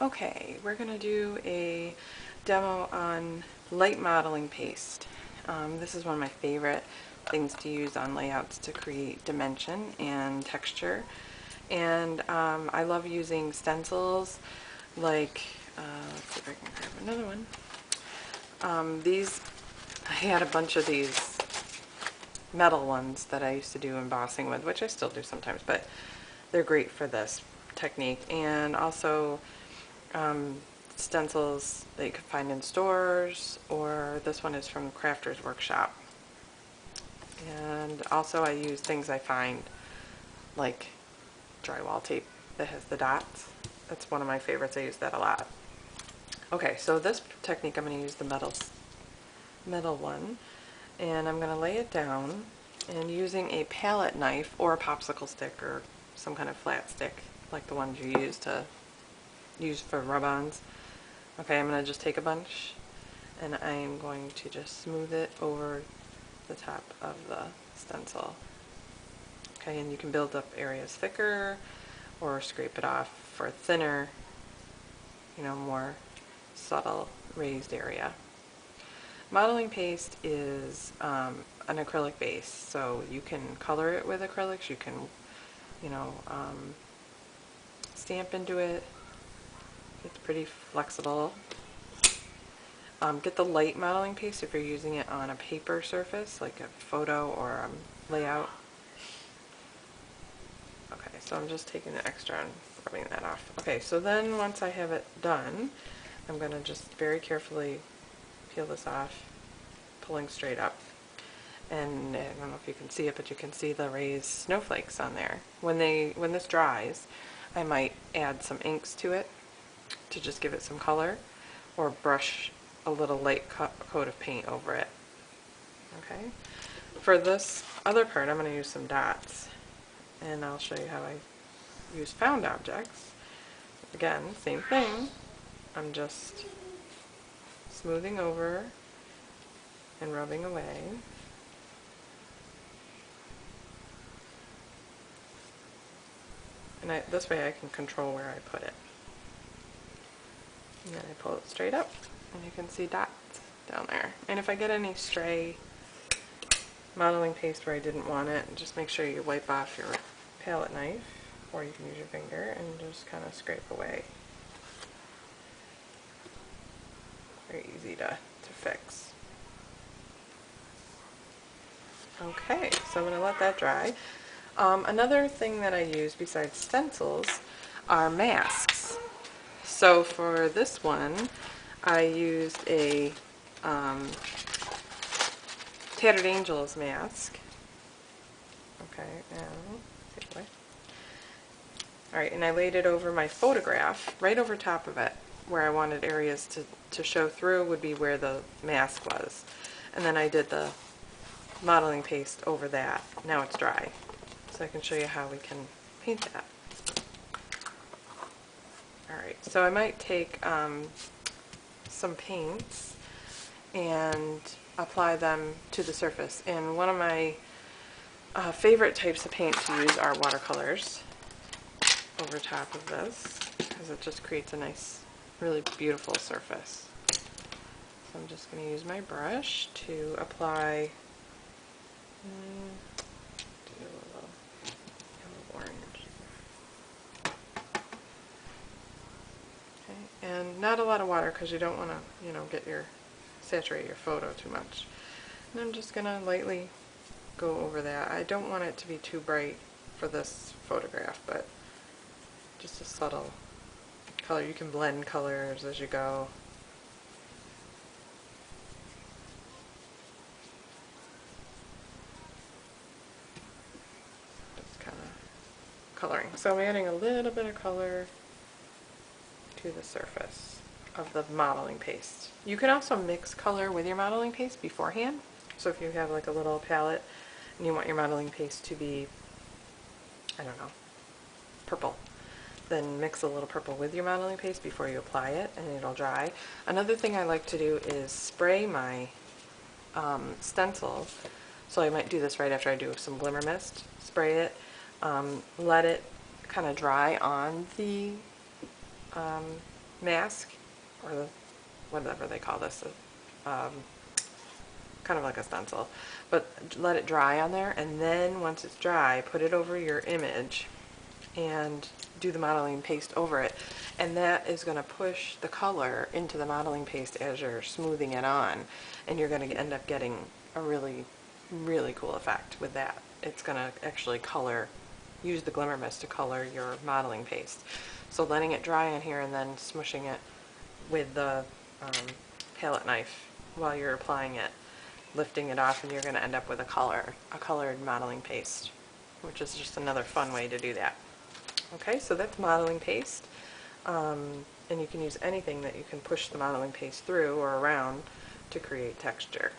Okay, we're going to do a demo on light modeling paste. This is one of my favorite things to use on layouts to create dimension and texture. And I love using stencils like, let's see if I can grab another one. I had a bunch of these metal ones that I used to do embossing with, which I still do sometimes, but they're great for this technique. And also stencils that you can find in stores, or this one is from Crafter's Workshop. And also I use things I find like drywall tape that has the dots. That's one of my favorites. I use that a lot. Okay, so this technique I'm going to use the metal one, and I'm going to lay it down, and using a palette knife or a popsicle stick or some kind of flat stick like the ones you use for rub-ons. Okay, I'm going to just take a bunch and I'm going to just smooth it over the top of the stencil. Okay, and you can build up areas thicker or scrape it off for thinner, more subtle raised area. Modeling paste is an acrylic base, so you can color it with acrylics, you can, stamp into it. It's pretty flexible. Get the light modeling paste if you're using it on a paper surface, like a photo or layout. Okay, so I'm just taking the extra and rubbing that off. Okay, so then once I have it done, I'm going to just very carefully peel this off, pulling straight up. And I don't know if you can see it, but you can see the raised snowflakes on there. When this dries, I might add some inks to it to just give it some color, or brush a little light coat of paint over it. Okay. For this other part, I'm going to use some dots, and I'll show you how I use found objects. Again, same thing. I'm just smoothing over and rubbing away. And this way I can control where I put it. And then I pull it straight up, and you can see dots down there. And if I get any stray modeling paste where I didn't want it, just make sure you wipe off your palette knife, or you can use your finger and just kind of scrape away. Very easy to fix. Okay, so I'm going to let that dry. Another thing that I use besides stencils are masks. So for this one, I used a Tattered Angels mask. Okay, now take it away. Alright, and I laid it over my photograph, right over top of it. Where I wanted areas to show through would be where the mask was. And then I did the modeling paste over that. Now it's dry. So I can show you how we can paint that. Alright, so I might take some paints and apply them to the surface. And one of my favorite types of paint to use are watercolors over top of this, because it just creates a nice, really beautiful surface. So I'm just going to use my brush to apply do a little yellow orange. Okay, and not a lot of water because you don't want to, saturate your photo too much. And I'm just going to lightly go over that. I don't want it to be too bright for this photograph, but just a subtle color. You can blend colors as you go. Just kind of coloring. So I'm adding a little bit of color to the surface of the modeling paste. You can also mix color with your modeling paste beforehand. So if you have like a little palette and you want your modeling paste to be, I don't know, purple, then mix a little purple with your modeling paste before you apply it, and it'll dry. Another thing I like to do is spray my stencil. So I might do this right after I do some glimmer mist. Spray it, let it kind of dry on the mask, or whatever they call this, kind of like a stencil, but let it dry on there, and then once it's dry, put it over your image and do the modeling paste over it, and that is going to push the color into the modeling paste as you're smoothing it on, and you're going to end up getting a really, really cool effect with that. It's going to actually use the glimmer mist to color your modeling paste. So letting it dry on here and then smushing it with the palette knife while you're applying it, lifting it off, and you're going to end up with a colored modeling paste, which is just another fun way to do that. Okay, so that's modeling paste, and you can use anything that you can push the modeling paste through or around to create texture.